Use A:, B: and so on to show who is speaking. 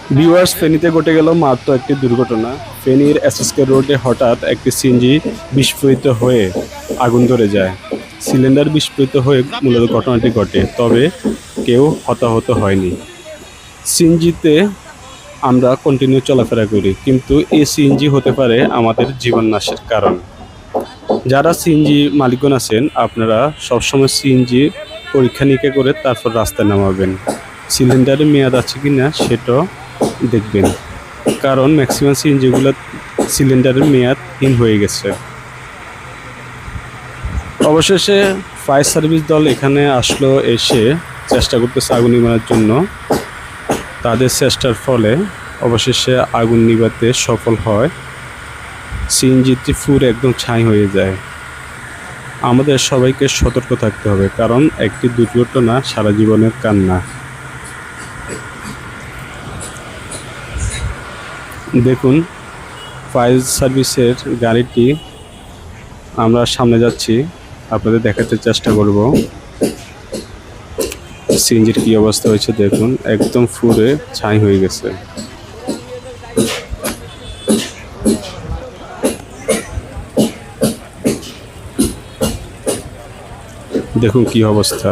A: Viewers, ফেনীতে ঘটে গেল মারাত্মক একটি দুর্ঘটনা। ফেনীর এসএসকে রোডে হঠাৎ একটি সিএনজি বিস্ফোরিত হয়ে আগুন ধরে যায়। সিলিন্ডার বিস্ফোরিত হয়ে মূলত ঘটনাটি ঘটে, তবে কেউ হতাহত হয়নি। সিএনজিতে আমরা কন্টিনিউ চলাফেরা করি, কিন্তু এই সিএনজি হতে পারে আমাদের জীবন নাশের কারণ। যারা সিএনজি মালিকগণ আছেন, আপনারা সবসময় সিএনজি পরীক্ষা নিরীক্ষা করে তারপর রাস্তায় নামাবেন। সিলিন্ডারের মেয়াদ আছে কিনা সেটাও দেখবেন, কারণ ম্যাক্সিমাম সিএনজিগুলো সিলিন্ডারের মেয়াদহীন হয়ে গেছে। অবশেষে ফায়ার সার্ভিস দল এখানে আসলো, এসে চেষ্টা করতেছে আগুন নিভানোর জন্য। তাদের চেষ্টার ফলে অবশেষে আগুন নিভাতে সফল হয়। সিএনজিটি পুরো একদম ছাই হয়ে যায়। আমাদের সবাইকে সতর্ক থাকতে হবে, কারণ একটি দুর্ঘটনা সারা জীবনের কান্না। দেখুন, ফায়ার সার্ভিসের গাড়িটি, আমরা সামনে যাচ্ছি, আপনাদের দেখাতে চেষ্টা করব সিএনজির কী অবস্থা হয়েছে। দেখুন, একদম পুরো ছাই হয়ে গেছে। দেখুন কি অবস্থা।